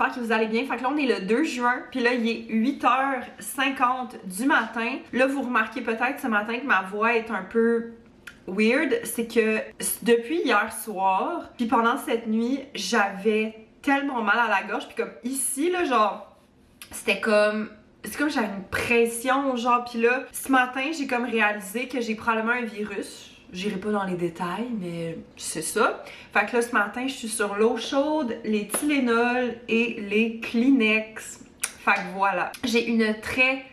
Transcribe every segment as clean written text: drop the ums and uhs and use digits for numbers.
j'espère que vous allez bien. Fait que là, on est le 2 juin, puis là, il est 8h50 du matin. Là, vous remarquez peut-être ce matin que ma voix est un peu weird. C'est que depuis hier soir, puis pendant cette nuit, j'avais tellement mal à la gorge, puis comme ici, là, genre, c'était comme... C'est comme j'avais une pression, genre, puis là, ce matin, j'ai comme réalisé que j'ai probablement un virus. J'irai pas dans les détails, mais c'est ça. Fait que là, ce matin, je suis sur l'eau chaude, les Tylenol et les Kleenex. Fait que voilà. J'ai une très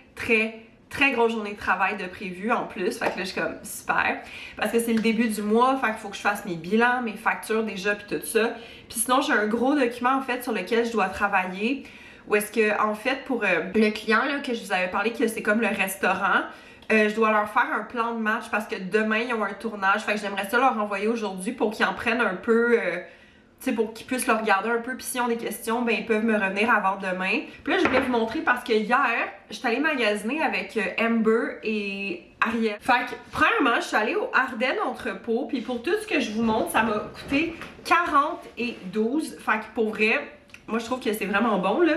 grosse journée de travail de prévu en plus. Fait que là, je suis comme super. Parce que c'est le début du mois, fait qu'il faut que je fasse mes bilans, mes factures déjà, puis tout ça. Puis sinon, j'ai un gros document, en fait, sur lequel je dois travailler. Où est-ce que, en fait, pour le client là, que je vous avais parlé, que c'est comme le restaurant, je dois leur faire un plan de match parce que demain, ils ont un tournage. Fait que j'aimerais ça leur envoyer aujourd'hui pour qu'ils en prennent un peu, tu sais, pour qu'ils puissent le regarder un peu. Puis s'ils ont des questions, ben ils peuvent me revenir avant demain. Puis là, je voulais vous montrer parce que hier, j'étais allée magasiner avec Amber et Ariel. Fait que, premièrement, je suis allée au Ardennes Entrepôt. Puis pour tout ce que je vous montre, ça m'a coûté 40,12. Fait que pour vrai... Moi, je trouve que c'est vraiment bon, là.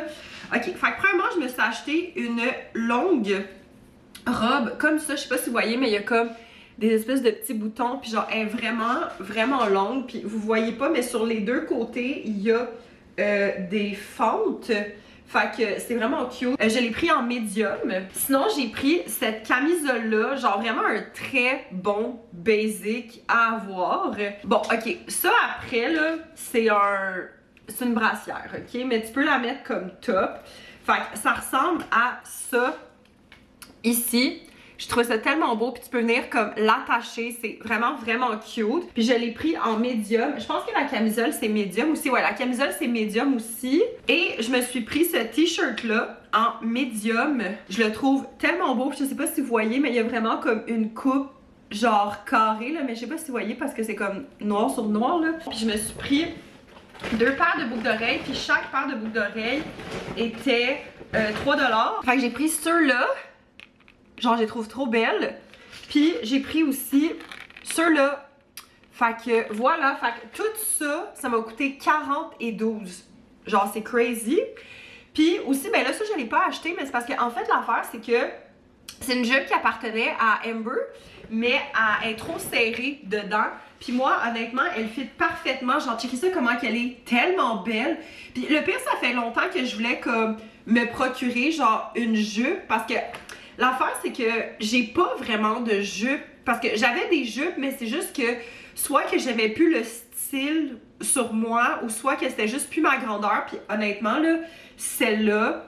OK, fait que premièrement, je me suis acheté une longue robe comme ça. Je sais pas si vous voyez, mais il y a comme des espèces de petits boutons. Puis genre, elle est vraiment longue. Puis vous voyez pas, mais sur les deux côtés, il y a des fentes. Fait que c'est vraiment cute. Je l'ai pris en médium. Sinon, j'ai pris cette camisole-là. Genre vraiment un très bon basic à avoir. Bon, OK. Ça, après, là, c'est une brassière, ok? Mais tu peux la mettre comme top. Fait que ça ressemble à ça ici. Je trouve ça tellement beau, puis tu peux venir comme l'attacher. C'est vraiment cute. Puis je l'ai pris en médium. Je pense que la camisole, c'est médium aussi. Ouais, la camisole, c'est médium aussi. Et je me suis pris ce t-shirt-là en médium. Je le trouve tellement beau. Je sais pas si vous voyez, mais il y a vraiment comme une coupe genre carrée, là. Mais je sais pas si vous voyez parce que c'est comme noir sur noir, là. Puis je me suis pris 2 paires de boucles d'oreilles, puis chaque paire de boucles d'oreilles était 3 $. Fait que j'ai pris ceux-là, genre je les trouve trop belles. Puis j'ai pris aussi ceux-là. Fait que voilà, fait que tout ça, ça m'a coûté 40,12. Genre c'est crazy. Puis aussi, ben là ça je l'ai pas acheté, mais c'est parce que en fait l'affaire c'est que c'est une jupe qui appartenait à Amber, mais elle est trop serrée dedans. Puis moi, honnêtement, elle fit parfaitement. Genre, checkez ça comment qu'elle est tellement belle. Puis le pire, ça fait longtemps que je voulais comme me procurer genre une jupe. Parce que l'affaire, c'est que j'ai pas vraiment de jupe. Parce que j'avais des jupes, mais c'est juste que soit que j'avais plus le style sur moi, ou soit que c'était juste plus ma grandeur. Puis honnêtement, là, celle-là,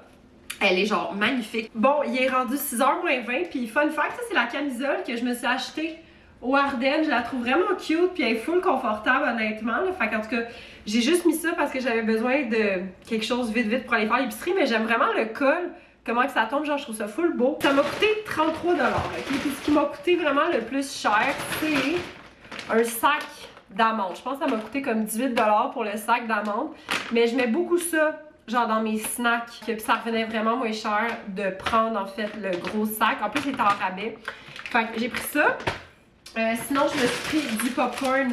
elle est genre magnifique. Bon, il est rendu 6h moins 20. Puis fun fact, ça c'est la camisole que je me suis achetée au Ardennes. Je la trouve vraiment cute. Puis elle est full confortable honnêtement. Là. Fait qu'en tout cas, j'ai juste mis ça parce que j'avais besoin de quelque chose vite pour aller faire l'épicerie. Mais j'aime vraiment le col. Comment que ça tombe, genre je trouve ça full beau. Ça m'a coûté 33 $. Okay? Puis ce qui m'a coûté vraiment le plus cher, c'est un sac d'amandes. Je pense que ça m'a coûté comme 18 $ pour le sac d'amandes. Mais je mets beaucoup ça genre dans mes snacks, puis ça revenait vraiment moins cher de prendre en fait le gros sac. En plus, il était en rabais. Fait que j'ai pris ça. Sinon, je me suis pris du popcorn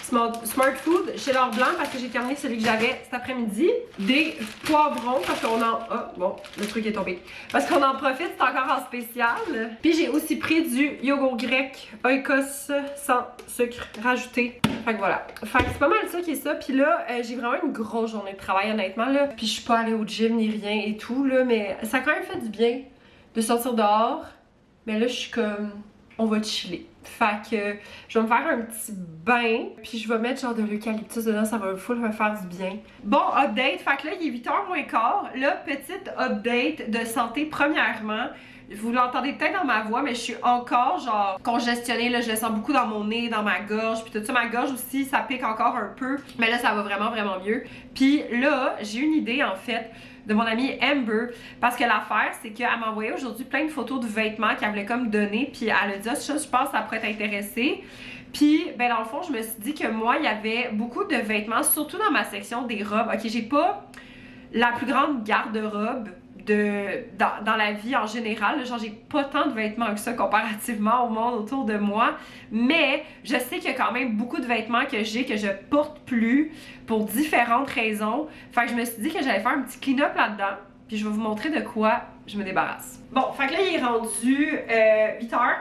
Smart Food chez L'Or Blanc parce que j'ai terminé celui que j'avais cet après-midi. Des poivrons parce qu'on en... Oh, bon, le truc est tombé. Parce qu'on en profite, c'est encore en spécial. Puis j'ai aussi pris du yogourt grec Oikos sans sucre rajouté. Fait que voilà. Fait que c'est pas mal ça qui est ça. Puis là, j'ai vraiment une grosse journée de travail honnêtement là. Puis je suis pas allée au gym ni rien et tout là. Mais ça a quand même fait du bien de sortir dehors. Mais là, je suis comme... On va chiller. Fait que je vais me faire un petit bain, puis je vais mettre genre de l'eucalyptus dedans, ça va full me faire du bien. Bon, update, fait que là, il est 8h moins quart. Là, petite update de santé premièrement. Vous l'entendez peut-être dans ma voix, mais je suis encore genre congestionnée, là, je le sens beaucoup dans mon nez, dans ma gorge, puis tout ça, ma gorge aussi, ça pique encore un peu. Mais là, ça va vraiment mieux. Puis là, j'ai une idée en fait de mon amie Amber, parce que l'affaire, c'est qu'elle m'a envoyé aujourd'hui plein de photos de vêtements qu'elle voulait comme donner, puis elle a dit, ah, ça, je pense que ça pourrait t'intéresser. Puis, ben dans le fond, je me suis dit que moi, il y avait beaucoup de vêtements, surtout dans ma section des robes. Ok, j'ai pas la plus grande garde-robe dans la vie en général. Genre, j'ai pas tant de vêtements que ça comparativement au monde autour de moi. Mais je sais qu'il y a quand même beaucoup de vêtements que j'ai que je porte plus pour différentes raisons. Fait que je me suis dit que j'allais faire un petit clean-up là-dedans. Puis je vais vous montrer de quoi je me débarrasse. Bon, fait que là, il est rendu 8 heures.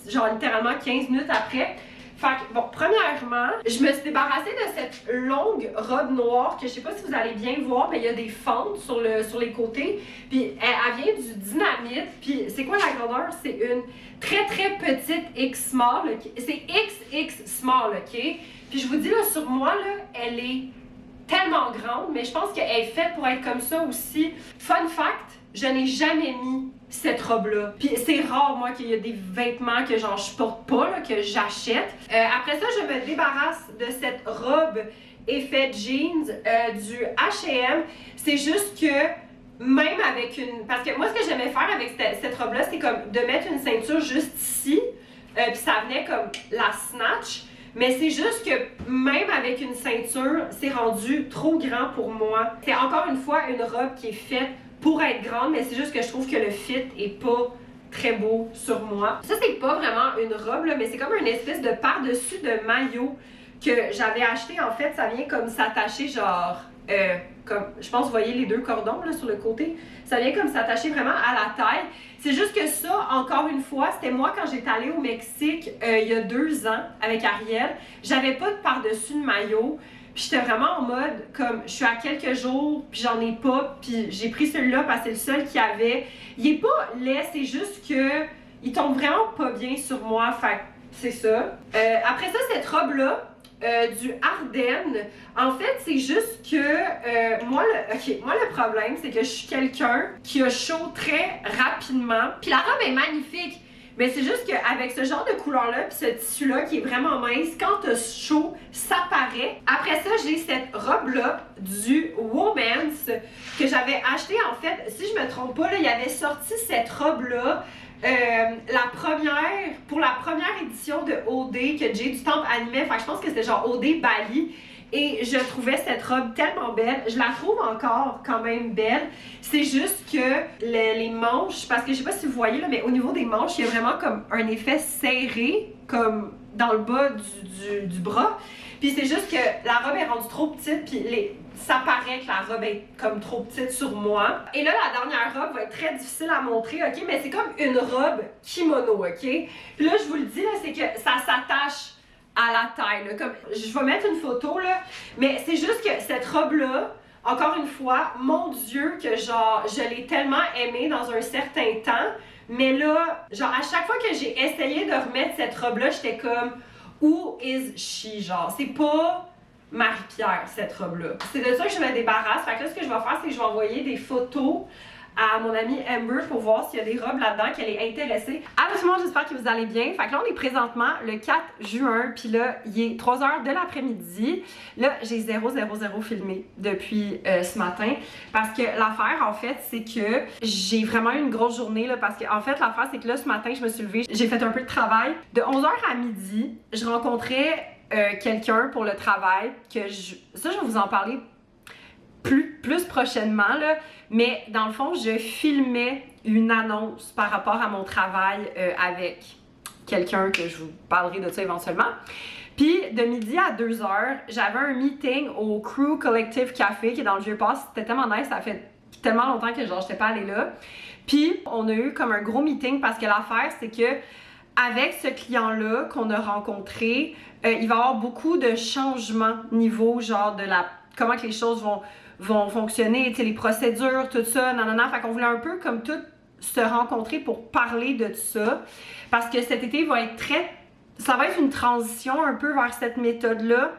Genre littéralement 15 minutes après. Fait que, bon, premièrement, je me suis débarrassée de cette longue robe noire que je sais pas si vous allez bien voir, mais il y a des fentes sur les côtés. Puis elle vient du Dynamite. Puis c'est quoi la grandeur? C'est une très très petite X small. C'est XX small, ok? Puis je vous dis là, sur moi, là, elle est tellement grande, mais je pense qu'elle est faite pour être comme ça aussi. Fun fact, je n'ai jamais mis cette robe-là. Puis c'est rare, moi, qu'il y a des vêtements que genre je porte pas, là, que j'achète. Après ça, je me débarrasse de cette robe effet jeans du H&M. C'est juste que même avec une... Parce que moi, ce que j'aimais faire avec cette robe-là, c'est comme de mettre une ceinture juste ici. Puis ça venait comme la snatch. Mais c'est juste que même avec une ceinture, c'est rendu trop grand pour moi. C'est encore une fois une robe qui est faite pour être grande, mais c'est juste que je trouve que le fit est pas très beau sur moi. Ça, c'est pas vraiment une robe, là, mais c'est comme une espèce de par-dessus de maillot que j'avais acheté. En fait, ça vient comme s'attacher genre... comme, je pense, vous voyez les deux cordons là sur le côté, ça vient comme s'attacher vraiment à la taille. C'est juste que ça, encore une fois, c'était moi quand j'étais allée au Mexique il y a 2 ans avec Ariel. J'avais pas de par-dessus de maillot. Puis j'étais vraiment en mode comme je suis à quelques jours, puis j'en ai pas, puis j'ai pris celui-là parce que c'est le seul qu'il y avait. Il est pas laid, c'est juste que il tombe vraiment pas bien sur moi, fait que c'est ça. Après ça, cette robe-là, du Ardennes. En fait, c'est juste que moi, le problème, c'est que je suis quelqu'un qui a chaud très rapidement. Puis la robe est magnifique, mais c'est juste qu'avec ce genre de couleur-là, puis ce tissu-là qui est vraiment mince, quand t'as chaud, ça paraît. Après ça, j'ai cette robe-là du Women's que j'avais acheté en fait, si je me trompe pas, là, il avait sorti cette robe-là pour la première édition de OD que Jay du Temple animait, enfin je pense que c'était genre OD Bali, et je trouvais cette robe tellement belle. Je la trouve encore quand même belle, c'est juste que les manches, parce que je sais pas si vous voyez là, mais au niveau des manches, il y a vraiment comme un effet serré, comme dans le bas du bras, puis c'est juste que la robe est rendue trop petite, puis ça paraît que la robe est comme trop petite sur moi. Et là, la dernière robe va être très difficile à montrer, ok? Mais c'est comme une robe kimono, ok? Puis là, je vous le dis, là, c'est que ça s'attache à la taille, là. Comme, je vais mettre une photo, là. Mais c'est juste que cette robe-là, encore une fois, mon Dieu, que genre, je l'ai tellement aimée dans un certain temps. Mais là, genre, à chaque fois que j'ai essayé de remettre cette robe-là, j'étais comme, who is she? Genre, c'est pas Marie-Pierre, cette robe-là. C'est de ça que je me débarrasse. Fait que là, ce que je vais faire, c'est que je vais envoyer des photos à mon amie Amber pour voir s'il y a des robes là-dedans qu'elle est intéressée. Allô tout le monde, j'espère que vous allez bien. Fait que là, on est présentement le 4 juin, puis là, il est 3h de l'après-midi. Là, j'ai 0 filmé depuis ce matin, parce que l'affaire, en fait, c'est que j'ai vraiment eu une grosse journée, là, parce que, en fait, l'affaire, c'est que là, ce matin, je me suis levée, j'ai fait un peu de travail. De 11h à midi, je rencontrais quelqu'un pour le travail, ça, je vais vous en parler plus prochainement, là. Mais dans le fond, je filmais une annonce par rapport à mon travail avec quelqu'un que je vous parlerai de ça éventuellement. Puis de midi à 2h, j'avais un meeting au Crew Collective Café qui est dans le Vieux-Port. C'était tellement nice, ça fait tellement longtemps que genre j'étais pas allée là. Puis on a eu comme un gros meeting parce que l'affaire, c'est que avec ce client-là qu'on a rencontré, il va y avoir beaucoup de changements niveau genre de comment que les choses vont fonctionner, tu sais, les procédures, tout ça, nanana. Fait qu'on voulait un peu comme tout se rencontrer pour parler de tout ça. Parce que cet été ça va être une transition un peu vers cette méthode-là.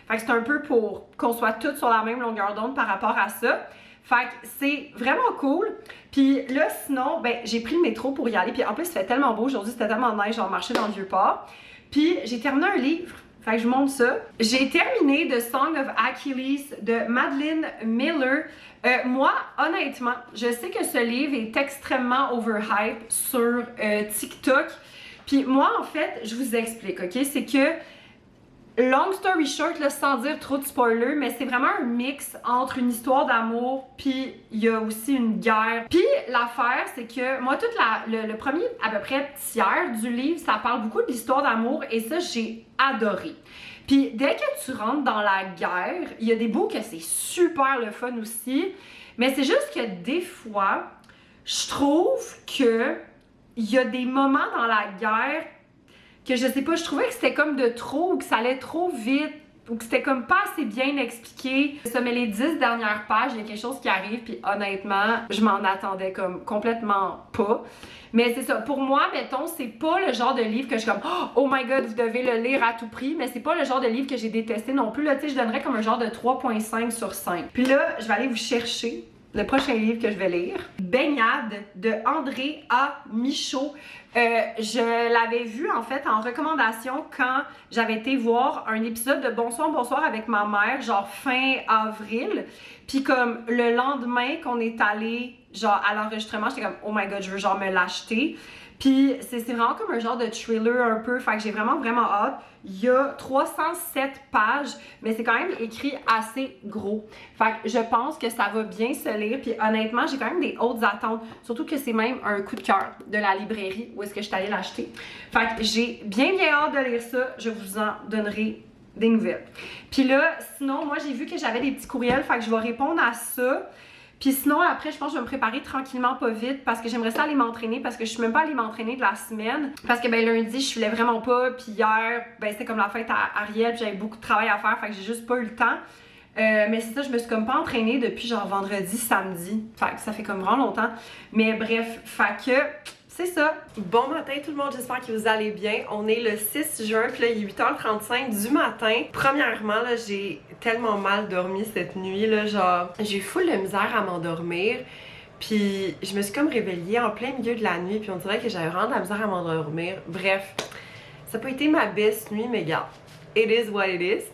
Fait que c'est un peu pour qu'on soit toutes sur la même longueur d'onde par rapport à ça. Fait que c'est vraiment cool. Puis là, sinon, ben, j'ai pris le métro pour y aller. Puis en plus, il fait tellement beau aujourd'hui, c'était tellement nice, genre marcher dans le Vieux-Port. Puis j'ai terminé un livre. Fait que je montre ça. J'ai terminé The Song of Achilles de Madeline Miller. Moi, honnêtement, je sais que ce livre est extrêmement overhype sur TikTok. Puis moi, en fait, je vous explique, ok? C'est que long story short, là, sans dire trop de spoilers, mais c'est vraiment un mix entre une histoire d'amour, puis il y a aussi une guerre. Puis l'affaire, c'est que moi, le premier à peu près tiers du livre, ça parle beaucoup de l'histoire d'amour, et ça, j'ai adoré. Puis dès que tu rentres dans la guerre, il y a des bouts que c'est super le fun aussi, mais c'est juste que des fois, je trouve que il y a des moments dans la guerre que je sais pas, je trouvais que c'était comme de trop, ou que ça allait trop vite, ou que c'était comme pas assez bien expliqué. Ça, mais les 10 dernières pages, il y a quelque chose qui arrive, puis honnêtement, je m'en attendais comme complètement pas. Mais c'est ça, pour moi, mettons, c'est pas le genre de livre que je suis comme « Oh my god, vous devez le lire à tout prix », mais c'est pas le genre de livre que j'ai détesté non plus. Là, tu sais, je donnerais comme un genre de 3.5 sur 5. Puis là, je vais aller vous chercher le prochain livre que je vais lire. Baignade de André A. Michaud. Je l'avais vu en fait en recommandation quand j'avais été voir un épisode de Bonsoir, bonsoir avec ma mère, genre fin avril. Puis comme le lendemain qu'on est allé genre à l'enregistrement, j'étais comme oh my god, je veux genre me l'acheter. Puis c'est vraiment comme un genre de thriller un peu, fait que j'ai vraiment hâte. Il y a 307 pages, mais c'est quand même écrit assez gros. Fait que je pense que ça va bien se lire, puis honnêtement, j'ai quand même des hautes attentes. Surtout que c'est même un coup de cœur de la librairie où est-ce que je suis allée l'acheter. Fait que j'ai bien hâte de lire ça, je vous en donnerai des nouvelles. Puis là, sinon, moi j'ai vu que j'avais des petits courriels, fait que je vais répondre à ça. Puis sinon, après, je pense que je vais me préparer tranquillement, pas vite, parce que j'aimerais ça aller m'entraîner, parce que je suis même pas allée m'entraîner de la semaine. Parce que, ben, lundi, je filais vraiment pas, puis hier, ben, c'était comme la fête à Ariel, puis j'avais beaucoup de travail à faire, fait que j'ai juste pas eu le temps. Mais c'est ça, je me suis comme pas entraînée depuis genre vendredi, samedi. Fait que ça fait comme vraiment longtemps. Mais bref, fait que... c'est ça. Bon matin tout le monde, j'espère que vous allez bien. On est le 6 juin, puis là il est 8h35 du matin. Premièrement, là j'ai tellement mal dormi cette nuit, là, genre j'ai eu full de misère à m'endormir. Puis je me suis comme réveillée en plein milieu de la nuit, puis on dirait que j'avais vraiment de la misère à m'endormir. Bref, ça n'a pas été ma best nuit, mais gars, it is what it is.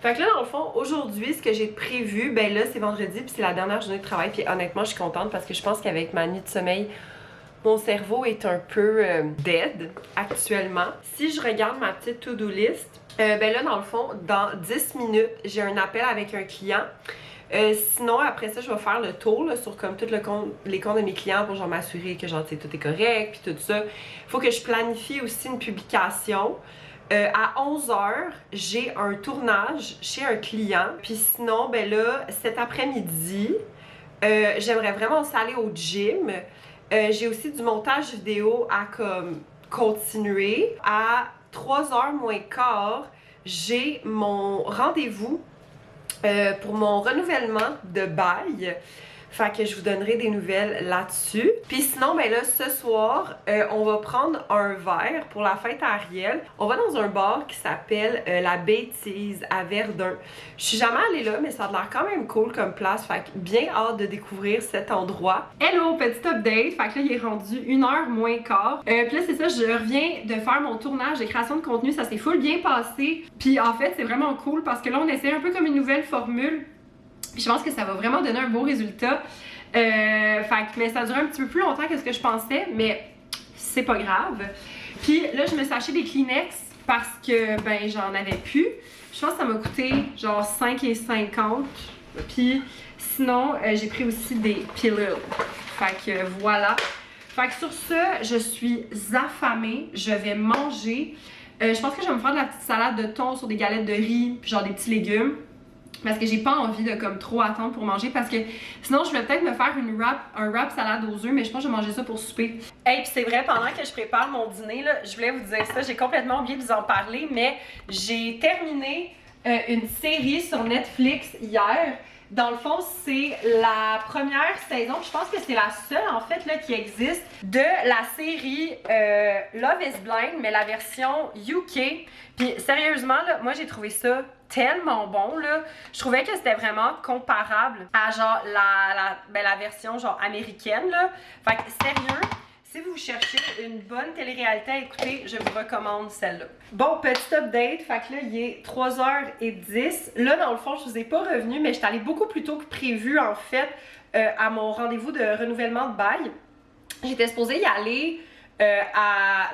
Fait que là, dans le fond, aujourd'hui, ce que j'ai prévu, ben là, c'est vendredi, puis c'est la dernière journée de travail, puis honnêtement, je suis contente parce que je pense qu'avec ma nuit de sommeil, mon cerveau est un peu dead actuellement. Si je regarde ma petite to-do list, ben là, dans le fond, dans 10 minutes, j'ai un appel avec un client. Sinon, après ça, je vais faire le tour là, sur comme tous les comptes de mes clients pour genre m'assurer que genre, tout est correct, puis tout ça. Faut que je planifie aussi une publication. À 11h, j'ai un tournage chez un client. Puis sinon, ben là, cet après-midi, j'aimerais vraiment aussi aller au gym. J'ai aussi du montage vidéo à comme continuer. À 3h moins quart, j'ai mon rendez-vous pour mon renouvellement de bail. Fait que je vous donnerai des nouvelles là-dessus. Puis sinon, ben là, ce soir, on va prendre un verre pour la fête à Ariel. On va dans un bar qui s'appelle La Bêtise à Verdun. Je suis jamais allée là, mais ça a l'air quand même cool comme place. Fait que bien hâte de découvrir cet endroit. Hello, petit update. Fait que là, il est rendu 1h moins quart. Puis là, c'est ça, je reviens de faire mon tournage de création de contenu. Ça s'est full bien passé. Puis en fait, c'est vraiment cool parce que là, on essaie un peu comme une nouvelle formule. Puis je pense que ça va vraiment donner un beau résultat. Mais ça a duré un petit peu plus longtemps que ce que je pensais, mais c'est pas grave. Puis là, je me suis acheté des Kleenex parce que ben j'en avais plus. Je pense que ça m'a coûté genre 5,50. Puis sinon, j'ai pris aussi des pillows. Fait que voilà. Fait que sur ce, je suis affamée. Je vais manger. Je pense que je vais me faire de la petite salade de thon sur des galettes de riz, puis genre des petits légumes. Parce que j'ai pas envie de comme trop attendre pour manger, parce que sinon je vais peut-être me faire un wrap salade aux œufs, mais je pense que je vais manger ça pour souper. Hey, puis c'est vrai, pendant que je prépare mon dîner, là, je voulais vous dire ça, j'ai complètement oublié de vous en parler, mais j'ai terminé une série sur Netflix hier. Dans le fond, c'est la première saison, je pense que c'est la seule en fait là, qui existe, de la série Love is Blind, mais la version UK. Puis sérieusement, là, moi j'ai trouvé ça tellement bon, là. Je trouvais que c'était vraiment comparable à genre la version genre américaine, là. Fait que sérieux, si vous cherchez une bonne télé-réalité à écouter, je vous recommande celle-là. Bon, petit update, fait que là, il est 3h10. Là, dans le fond, je vous ai pas revenu, mais j'étais allée beaucoup plus tôt que prévu, en fait, à mon rendez-vous de renouvellement de bail. J'étais supposée y aller à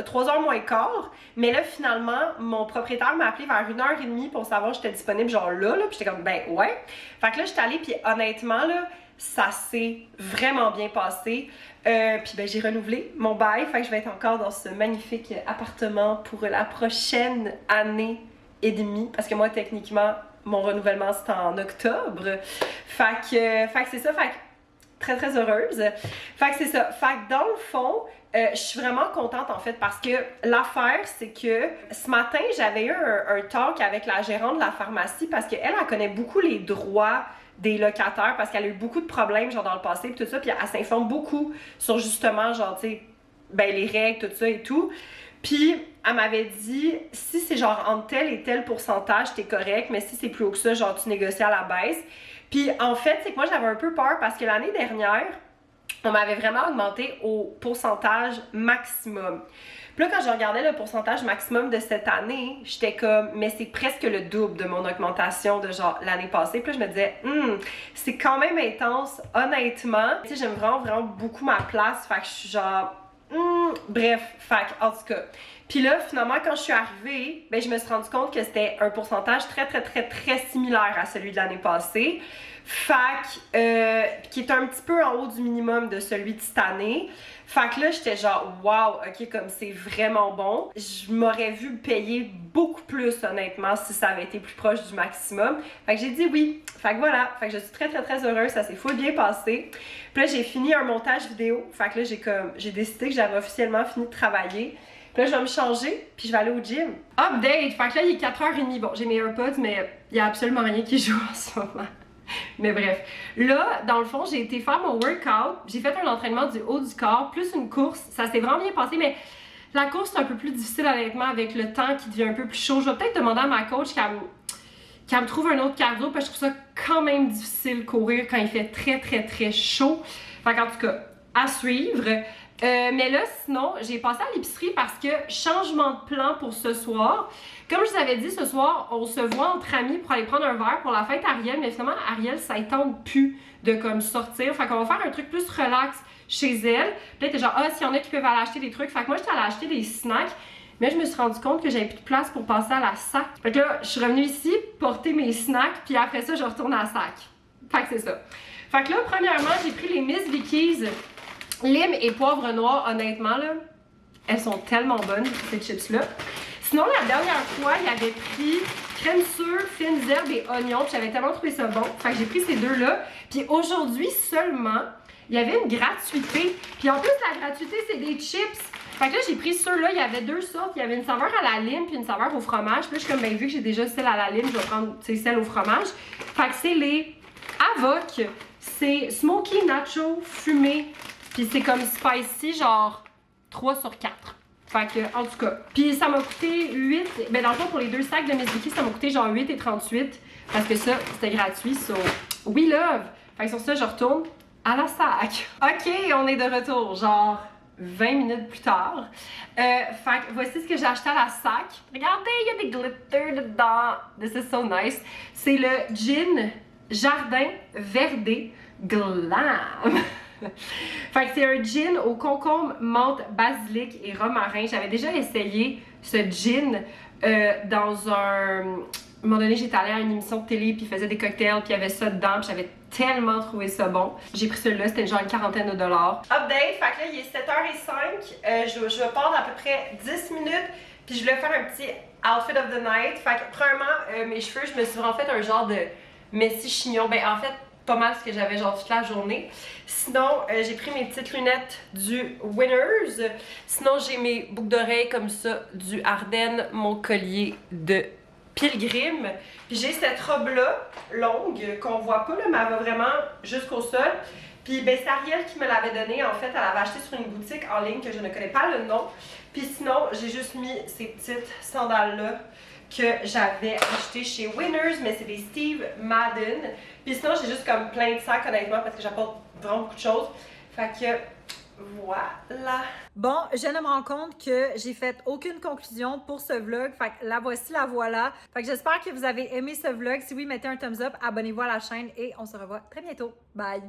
3 heures moins quart. Mais là, finalement, mon propriétaire m'a appelé vers 1h30 pour savoir si j'étais disponible genre là. Puis j'étais comme, ben ouais. Fait que là, j'étais allée, puis honnêtement, là, ça s'est vraiment bien passé. Puis ben, j'ai renouvelé mon bail. Fait que je vais être encore dans ce magnifique appartement pour la prochaine année et demie. Parce que moi, techniquement, mon renouvellement, c'est en octobre. Fait que c'est ça. Fait que très, très heureuse. Fait que c'est ça. Fait que dans le fond, je suis vraiment contente en fait parce que l'affaire, c'est que ce matin, j'avais eu un talk avec la gérante de la pharmacie parce qu'elle, elle connaît beaucoup les droits des locataires parce qu'elle a eu beaucoup de problèmes genre dans le passé et tout ça, puis elle s'informe beaucoup sur justement genre, tu sais, ben les règles, tout ça et tout. Puis elle m'avait dit, si c'est genre entre tel et tel pourcentage, t'es correct, mais si c'est plus haut que ça, genre tu négocies à la baisse. Puis en fait, c'est que moi j'avais un peu peur parce que l'année dernière, on m'avait vraiment augmenté au pourcentage maximum. Puis là, quand je regardais le pourcentage maximum de cette année, j'étais comme, mais c'est presque le double de mon augmentation de genre l'année passée. Puis là, je me disais, c'est quand même intense, honnêtement. Tu sais, j'aime vraiment, vraiment beaucoup ma place. Fait que je suis genre, bref, fait que, en tout cas. Puis là, finalement, quand je suis arrivée, ben, je me suis rendu compte que c'était un pourcentage très, très, très, très similaire à celui de l'année passée. Fait que, qui est un petit peu en haut du minimum de celui de cette année. Fait que là, j'étais genre, wow, ok, comme c'est vraiment bon. Je m'aurais vu payer beaucoup plus, honnêtement, si ça avait été plus proche du maximum. Fait que j'ai dit oui. Fait que voilà. Fait que je suis très, très, très heureuse. Ça s'est full bien passé. Puis là, j'ai fini un montage vidéo. Fait que là, j'ai décidé que j'avais officiellement fini de travailler. Puis là, je vais me changer, puis je vais aller au gym. Update! Fait que là, il est 4h30. Bon, j'ai mes AirPods, mais il n'y a absolument rien qui joue en ce moment. Mais bref, là, dans le fond, j'ai été faire mon workout. J'ai fait un entraînement du haut du corps, plus une course. Ça s'est vraiment bien passé, mais la course, c'est un peu plus difficile, honnêtement, avec le temps qui devient un peu plus chaud. Je vais peut-être demander à ma coach qu'elle me trouve un autre cardio, parce que je trouve ça quand même difficile courir quand il fait très, très, très chaud. Fait qu'en tout cas, à suivre. Mais là, sinon, j'ai passé à l'épicerie parce que changement de plan pour ce soir. Comme je vous avais dit, ce soir, on se voit entre amis pour aller prendre un verre pour la fête Ariel. Mais finalement, Ariel, ça ne tente plus de comme sortir. Fait qu'on va faire un truc plus relax chez elle. Puis là, t'es genre, s'il y en a qui peuvent aller acheter des trucs. Fait que moi, j'étais allée acheter des snacks. Mais je me suis rendu compte que j'avais plus de place pour passer à la sac. Fait que là, je suis revenue ici porter mes snacks. Puis après ça, je retourne à la sac. Fait que c'est ça. Fait que là, premièrement, j'ai pris les Miss Vickies lime et poivre noir. Honnêtement, là, elles sont tellement bonnes, ces chips-là. Sinon, la dernière fois, il avait pris crème sûre, fines herbes et oignons. Puis j'avais tellement trouvé ça bon. Fait que j'ai pris ces deux-là. Puis aujourd'hui seulement, il y avait une gratuité. Puis en plus, la gratuité, c'est des chips. Fait que là, j'ai pris ceux-là. Il y avait deux sortes. Il y avait une saveur à la lime puis une saveur au fromage. Puis là, je suis comme, ben, vu que j'ai déjà celle à la lime, je vais prendre celle au fromage. Fait que c'est les Avoc. C'est Smoky Nacho fumé. Puis c'est comme spicy, genre 3 sur 4. Fait que, en tout cas. Puis ça m'a coûté 8. Ben dans le fond, pour les deux sacs de Miss Vicky, ça m'a coûté genre 8,38. Parce que ça, c'était gratuit sur We Love. Fait que sur ça, je retourne à la sac. Ok, on est de retour. Genre 20 minutes plus tard. Fait que voici ce que j'ai acheté à la sac. Regardez, il y a des glitters dedans. This is so nice. C'est le gin Jardin Verdé Glam. Fait que c'est un gin au concombre, menthe, basilic et romarin. J'avais déjà essayé ce gin dans un... À un moment donné, j'étais allée à une émission de télé, puis ils faisaient des cocktails, puis il y avait ça dedans, puis j'avais tellement trouvé ça bon. J'ai pris celui-là, c'était genre une quarantaine de dollars. Update, fait que là, il est 7h05. Je vais perdre à peu près 10 minutes, puis je voulais faire un petit outfit of the night. Fait que, premièrement, mes cheveux, je me suis vraiment fait un genre de messi chignon. Ben, en fait, pas mal ce que j'avais genre toute la journée. Sinon, j'ai pris mes petites lunettes du Winners. Sinon, j'ai mes boucles d'oreilles comme ça du Ardennes, mon collier de Pilgrim. Puis j'ai cette robe-là, longue, qu'on voit pas, là, mais elle va vraiment jusqu'au sol. Puis ben, c'est Ariel qui me l'avait donnée. En fait, elle l'avait acheté sur une boutique en ligne que je ne connais pas le nom. Puis sinon, j'ai juste mis ces petites sandales-là que j'avais acheté chez Winners, mais c'est des Steve Madden. Puis sinon, j'ai juste comme plein de sacs, honnêtement, parce que j'apporte vraiment beaucoup de choses. Fait que voilà. Bon, je viens de me rendre compte que j'ai fait aucune conclusion pour ce vlog. Fait que la voici, la voilà. Fait que j'espère que vous avez aimé ce vlog. Si oui, mettez un thumbs up, abonnez-vous à la chaîne et on se revoit très bientôt. Bye!